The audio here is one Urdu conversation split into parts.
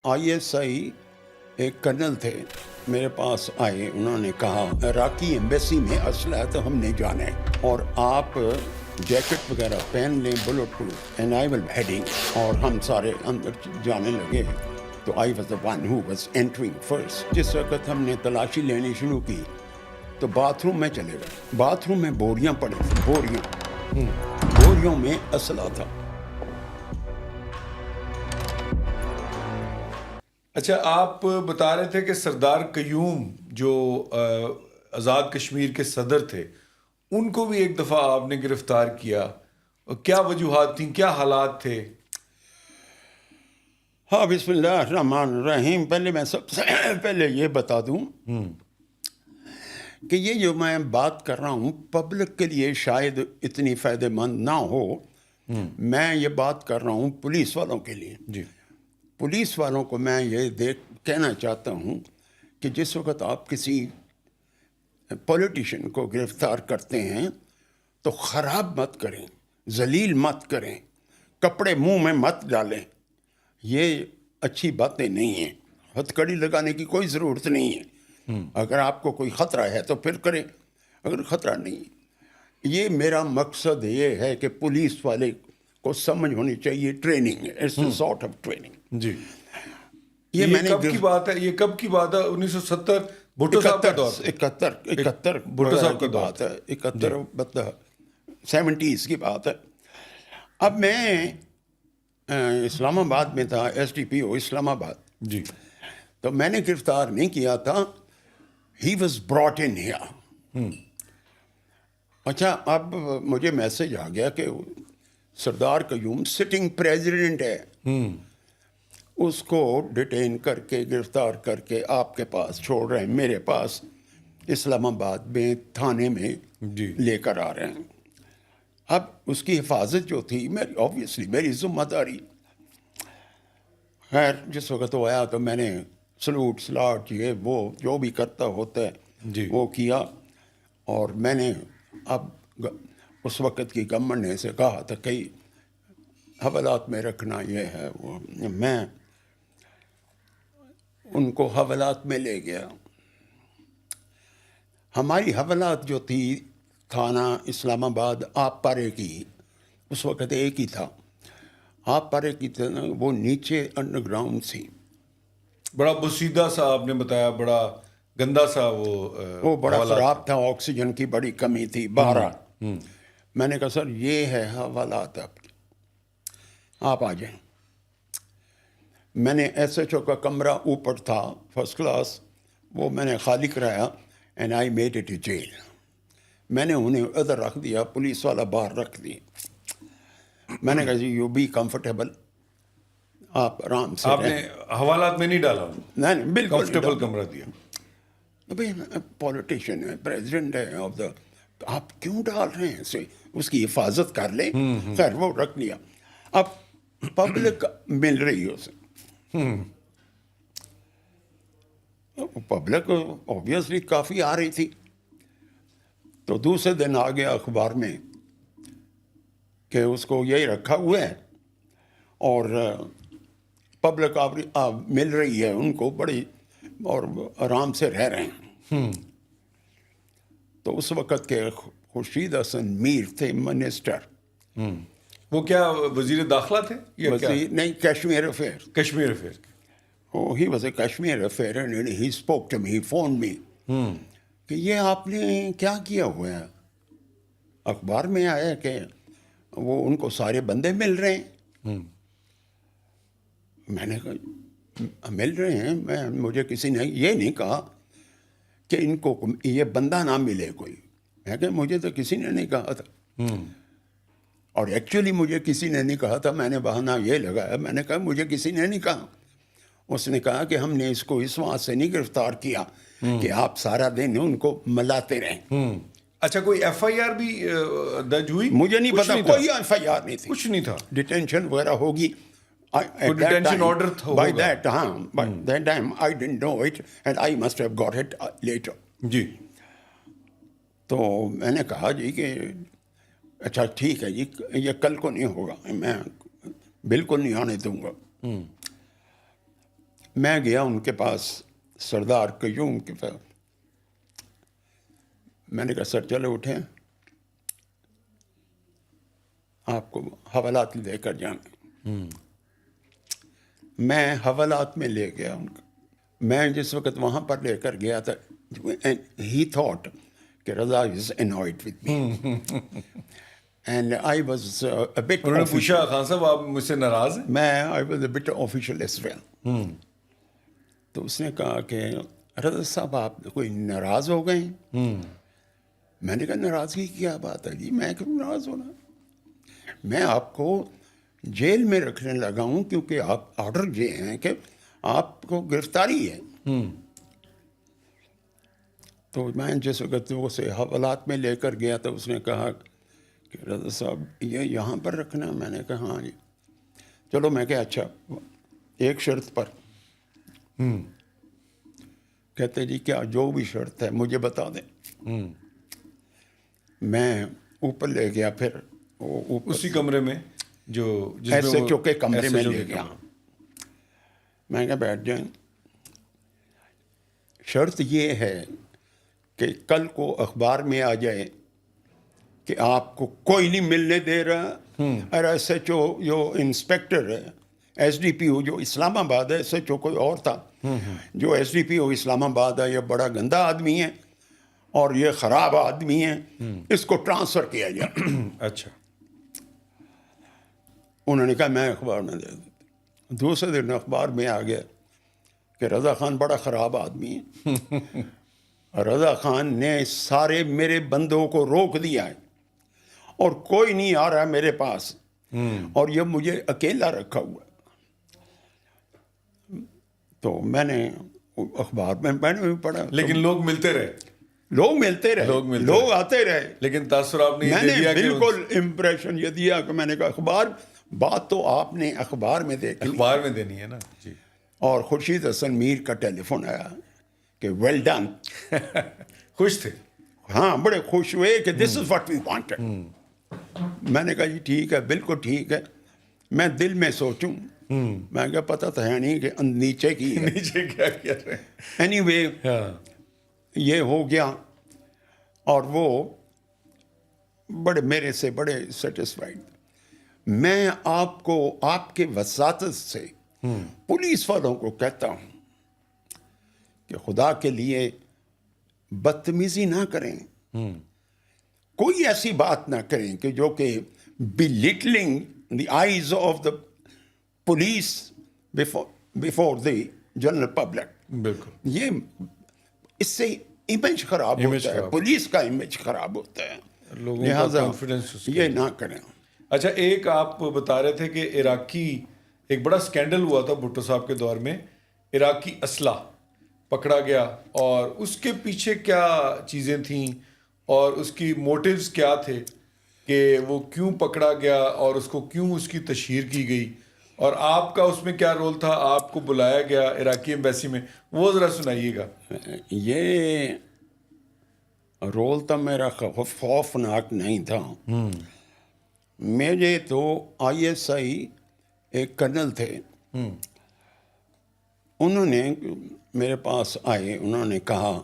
ISI ایک کرنل تھے میرے پاس آئے، انہوں نے کہا عراقی ایمبیسی میں اسلحہ ہے تو ہم نہیں جانا ہے اور آپ جیکٹ وغیرہ پہن لیں bullet proof, and I will heading, اور ہم سارے اندر جانے لگے تو I was the one who was entering first. جس وقت ہم نے تلاشی لینی شروع کی تو باتھ روم میں چلے گئے، باتھ روم میں بوریاں پڑی تھیں، بوریوں میں اسلحہ تھا۔ اچھا، آپ بتا رہے تھے کہ سردار قیوم جو آزاد کشمیر کے صدر تھے ان کو بھی ایک دفعہ آپ نے گرفتار کیا، کیا وجوہات تھیں، کیا حالات تھے؟ ہاں، بسم اللہ الرحمن الرحیم۔ پہلے میں سب سے پہلے یہ بتا دوں کہ یہ جو میں بات کر رہا ہوں پبلک کے لیے شاید اتنی فائدہ مند نہ ہو، میں یہ بات کر رہا ہوں پولیس والوں کے لیے۔ جی، پولیس والوں کو میں یہ کہنا چاہتا ہوں کہ جس وقت آپ کسی پولیٹیشین کو گرفتار کرتے ہیں تو خراب مت کریں، ذلیل مت کریں، کپڑے منہ میں مت ڈالیں، یہ اچھی باتیں نہیں ہیں۔ ہتھکڑی لگانے کی کوئی ضرورت نہیں ہے، اگر آپ کو کوئی خطرہ ہے تو پھر کریں، اگر خطرہ نہیں۔ یہ میرا مقصد یہ ہے کہ پولیس والے کو سمجھ ہونی چاہیے، ٹریننگ ہے، it's a sort of training. جی، یہ میں نے کب کی بات ہے؟ یہ کب کی بات ہے؟ 1970 بھٹو صاحب کا دور؟ 71 بھٹو صاحب کی بات ہے، 71 70s کی بات ہے۔ اب میں اسلام آباد میں تھا، SDPO اسلام آباد۔ جی، تو میں نے گرفتار نہیں کیا تھا، he was brought in here. اچھا، اب مجھے میسج آ گیا کہ سردار قیوم سٹنگ پریزیڈنٹ ہے، اس کو ڈیٹین کر کے گرفتار کر کے آپ کے پاس چھوڑ رہے ہیں، میرے پاس اسلام آباد میں تھانے میں جی، لے کر آ رہے ہیں۔ اب اس کی حفاظت جو تھی میری، آبویسلی میری ذمہ داری۔ خیر، جس وقت وہ آیا تو میں نے سلوٹ سلاٹ یہ وہ جو بھی کرتا ہوتا ہے جی، وہ کیا، اور میں نے اب اس وقت کی گورنمنٹ نے سے کہا تھا کہ حوالات میں رکھنا یہ ہے وہ، میں ان کو حوالات میں لے گیا۔ ہماری حوالات جو تھی تھانہ اسلام آباد آپ پارے کی، اس وقت ایک ہی تھا، آپ پارے کی وہ نیچے انڈر گراؤنڈ سی، بڑا بسیدہ سا آپ نے بتایا، بڑا گندا سا وہ بڑا خراب تھا، آکسیجن کی بڑی کمی تھی، 12۔ میں نے کہا سر یہ ہے حوالات آپ آ جائیں۔ میں نے SHO کا کمرہ اوپر تھا فرسٹ کلاس، وہ میں نے خالی کرایا، and I made it a jail. میں نے انہیں ادھر رکھ دیا، پولیس والا باہر رکھ دی۔ میں نے کہا جی یو بی کمفرٹیبل، آپ آرام سے آپ نے حوالات میں نہیں ڈالا؟ نہیں، بالکل کمفرٹیبل کمرہ دیا؟ بھائی پولیٹیشین ہے، پریزیڈنٹ ہے آف دا، آپ کیوں ڈال رہے ہیں اسے؟ اس کی حفاظت کر لیں۔ خیر وہ رکھ لیا۔ اب پبلک مل رہی ہے اسے، پبلک اوبیسلی کافی آ رہی تھی، تو دوسرے دن آ گیا اخبار میں کہ اس کو یہی رکھا ہوا ہے اور پبلک مل رہی ہے ان کو بڑی، اور آرام سے رہ رہے ہیں۔ تو اس وقت کے خورشید حسن میر تھے منسٹر، وہ کیا وزیر داخلہ تھے یا کیا؟ نہیں، Kashmir affair, Kashmir affair. Oh, he was a Kashmir affair, and he spoke to me, he phoned me کہ یہ آپ نے کیا کیا ہوا ہے؟ اخبار میں آیا کہ وہ ان کو سارے بندے مل رہے ہیں۔ میں نے کہا مل رہے ہیں، مجھے کسی نے یہ نہیں کہا کہ ان کو یہ بندہ نہ ملے کوئی۔ میں کہ مجھے تو کسی نے نہیں کہا تھا، اور ایکچولی مجھے کسی نے نہیں کہا تھا، میں نے بہانہ یہ لگایا، میں نے کہا مجھے کسی نے نہیں کہا۔ اس نے کہا کہ ہم نے اس کو اس وہاں سے نہیں گرفتار کیا کہ آپ سارا دن ان کو ملاتے رہیں۔ اچھا، کوئی FIR بھی درج ہوئی؟ مجھے نہیں پتا، کوئی FIR نہیں تھی، کچھ نہیں تھا، ڈیٹینشن وغیرہ ہوگی ڈیٹینشن آرڈر تھا بائی دیٹ، ہاں by that time I didn't know it and I must have got it later. جی، تو میں نے کہا جی کہ اچھا ٹھیک ہے جی، یہ کل کو نہیں ہوگا، میں بالکل نہیں آنے دوں گا۔ میں گیا ان کے پاس سردار قیوم کے پاس. میں نے کہا سر چلو اٹھیں, آپ کو حوالات لے کر جانا. میں حوالات میں لے گیا ان کو. میں جس وقت وہاں پر لے کر گیا تھا, ہی تھاٹ کہ Raza is invited with me and I was a bit. انہوں نے پوچھا خان صاحب آپ مجھ سے ناراض ہیں؟ میں I was a bit official as well. تو اس نے کہا کہ رضا صاحب آپ کوئی ناراض ہو گئے ہیں؟ میں نے کہا ناراضگی کی کیا بات ہے جی, میں کیوں ناراض ہونا, میں آپ کو جیل میں رکھنے لگا ہوں کیونکہ آپ آرڈر یہ ہیں کہ آپ کو گرفتاری ہے. تو میں جس وقت اسے حوالات میں لے کر گیا تو اس نے کہا کہ رضا صاحب یہ یہاں پر رکھنا. میں نے کہا ہاں جی. چلو میں کہا اچھا ایک شرط پر. کہتے جی کیا جو بھی شرط ہے مجھے بتا دیں. میں اوپر لے گیا, پھر اسی کمرے میں جو ایس ایچ او کے کمرے میں لے گیا. میں کہا بیٹھ جائیں, شرط یہ ہے کہ کل کو اخبار میں آ جائے کہ آپ کو کوئی نہیں ملنے دے رہا. اور ایس ایچ او جو انسپیکٹر ہے, ایس ڈی پی او جو اسلام آباد ہے, ایس ایچ او کوئی اور تھا, جو ایس ڈی پی او اسلام آباد ہے یہ بڑا گندا آدمی ہے اور یہ خراب آدمی ہے, اس کو ٹرانسفر کیا جائے. اچھا. انہوں نے کہا میں اخبار میں دے دیتا. دوسرے دن اخبار میں آ گیا کہ رضا خان بڑا خراب آدمی ہے. رضا خان نے سارے میرے بندوں کو روک دیا ہے اور کوئی نہیں آ رہا ہے میرے پاس, اور یہ مجھے اکیلا رکھا ہوا ہے. تو میں نے اخبار میں بھی پڑھا. لیکن لوگ ملتے رہے, لوگ ملتے رہے, لوگ آتے رہے, لیکن تاثر آپ نے میں نے بالکل امپریشن یہ دیا کہ میں نے کہا اخبار, بات تو آپ نے اخبار میں دیکھی, اخبار میں دینی ہے نا جی. اور خورشید حسن میر کا ٹیلی فون آیا کہ ویل ڈن. خوش تھے؟ ہاں بڑے خوش ہوئے کہ دس از واٹ وی وانٹڈ. میں نے کہا جی ٹھیک ہے, بالکل ٹھیک ہے. میں دل میں سوچوں, میں کہا پتہ تو ہے نہیں کہ نیچے کی ہے. نیچے کیا کیا رہے. اینی وے یہ ہو گیا, اور وہ بڑے میرے سے بڑے سیٹسفائیڈ. میں آپ کو آپ کے وساطت سے پولیس والوں کو کہتا ہوں کہ خدا کے لیے بدتمیزی نہ کریں, کوئی ایسی بات نہ کریں کہ جو کہ belittling the eyes of the police before the general public. بالکل. یہ اس سے امیج خراب ہوتا ہے, پولیس کا امیج خراب ہوتا ہے, لہٰذا یہ نہ کریں. اچھا, ایک آپ بتا رہے تھے کہ عراقی ایک بڑا سکینڈل ہوا تھا بھٹو صاحب کے دور میں, عراقی اسلحہ پکڑا گیا, اور اس کے پیچھے کیا چیزیں تھیں اور اس کی موٹیوز کیا تھے کہ وہ کیوں پکڑا گیا اور اس کو کیوں اس کی تشہیر کی گئی, اور آپ کا اس میں کیا رول تھا؟ آپ کو بلایا گیا عراقی ایمبیسی میں, وہ ذرا سنائیے گا. یہ رول تو میرا خوفناک نہیں تھا. میرے تو آئی ایس آئی ایک کرنل تھے, انہوں نے میرے پاس آئے, انہوں نے کہا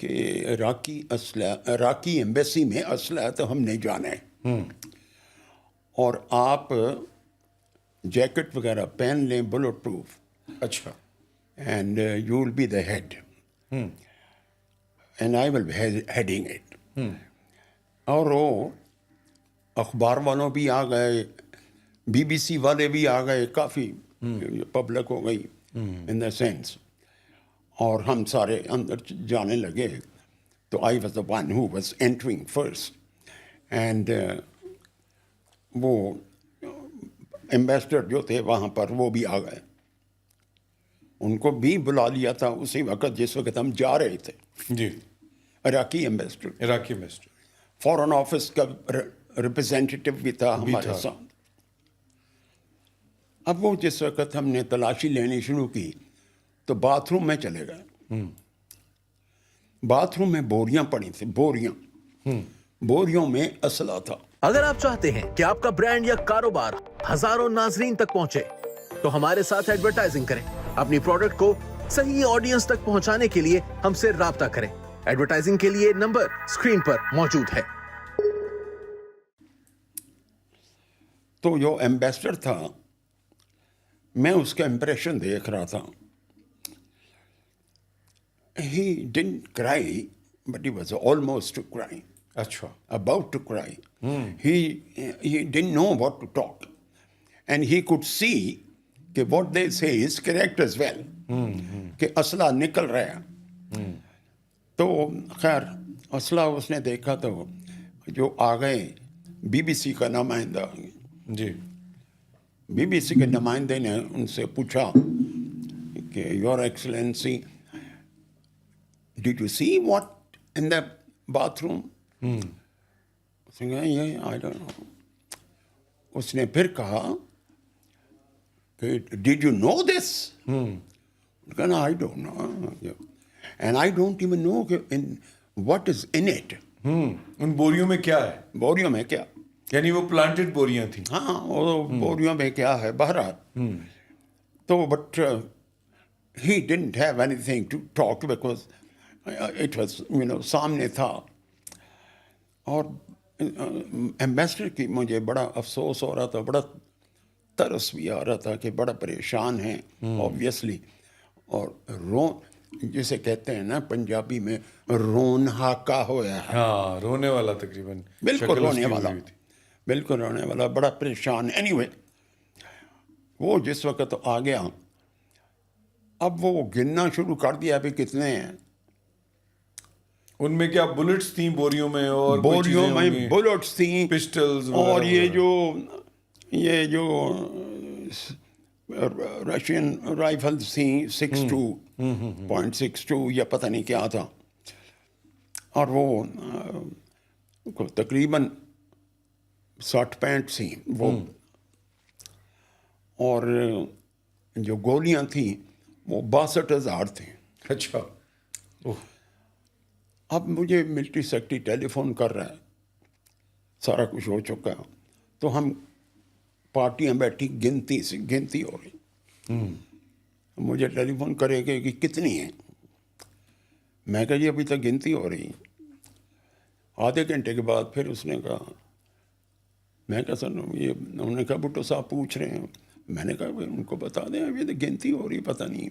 کہ عراقی ایمبیسی میں اسلحہ تو ہم نے جانا ہے, اور آپ جیکٹ وغیرہ پہن لیں بلٹ پروف. اچھا. And you will be the head and I will be heading it. اور وہ اخبار والوں بھی آ گئے, بی بی سی والے بھی آ گئے, کافی پبلک ہو گئی ان دا سینس, اور ہم سارے اندر جانے لگے. تو I was the one who was entering first, and وہ ایمبیسڈر جو تھے وہاں پر وہ بھی آ گئے, ان کو بھی بلا لیا تھا اسی وقت جس وقت ہم جا رہے تھے. جی. عراقی ایمبیسڈر, عراقی ایمبیسڈر, فارن آفس کا ریپرزینٹیٹیو بھی تھا ہمارے ساتھ. اب وہ جس وقت ہم نے تلاشی لینی شروع کی تو باتھ روم میں چلے گئے. باتھ روم میں بوریاں پڑی تھیں, بوریوں میں اسلحہ تھا. اگر آپ چاہتے ہیں کہ آپ کا برانڈ یا کاروبار ہزاروں ناظرین تک پہنچے تو ہمارے ساتھ ایڈورٹائزنگ کریں. اپنی پروڈکٹ کو صحیح آڈینس تک پہنچانے کے لیے ہم سے رابطہ کریں. ایڈورٹائزنگ کے لیے نمبر اسکرین پر موجود ہے. تو جو ایمبیسڈر تھا میں اس کا امپریشن دیکھ رہا تھا. He didn't cry, but he was almost crying. اچھا. About to cry. He didn't know what to talk. And he could see کہ what they say is correct as well. کہ اسلحہ نکل رہا ہے. تو خیر اسلحہ اس نے دیکھا تو جو آ گئے بی بی سی کا نمائندہ, جی. بی بی سی کے نمائندے نے ان سے پوچھا کہ your excellency did you see what in the bathroom. اس نے پھر کہا کہ ڈیڈ یو نو دس. کہنا I don't know and I don't even know what is in it. ان بوریوں میں کیا ہے؟ بوریوں میں کیا, یعنی وہ پلانٹڈ بوریاں تھیں. ہاں وہ بوریوں میں کیا ہے بہرحال. تو but he didn't have anything to talk because it was سامنے تھا. اور ایمبیسڈر کی مجھے بڑا افسوس ہو رہا تھا, بڑا ترس بھی آ رہا تھا کہ بڑا پریشان ہیں آبویسلی. اور جسے کہتے ہیں نا پنجابی میں رون ہاکا ہوا ہے. ہاں, رونے والا تقریباً. بالکل رونے والا, بالکل رونے والا, بڑا پریشان. اینی وے وہ جس وقت آ گیا اب وہ گننا شروع کر دیا ابھی کتنے ہیں. ان میں کیا بلٹس تھیں بوریوں میں؟ اور بوریوں میں بلٹس تھیں, پسٹلز, اور یہ جو رشین رائفلز تھیں 62.62 یا پتہ نہیں کیا تھا. اور وہ تقریباً 60-65 تھیں وہ. اور جو گولیاں تھیں وہ 62,000 تھیں. اچھا. اب مجھے ملٹری سیکٹری ٹیلی فون کر رہا ہے, سارا کچھ ہو چکا, تو ہم پارٹیاں بیٹھی گنتی ہو رہی. مجھے ٹیلی فون کرے گا کہ کتنی ہیں. میں کہا جی ابھی تک گنتی ہو رہی. آدھے گھنٹے کے بعد پھر اس نے کہا, میں کہا سر یہ انہوں نے کہا بھٹو صاحب پوچھ رہے ہیں. میں نے کہا ان کو بتا دیں ابھی تو گنتی ہو رہی, پتہ نہیں.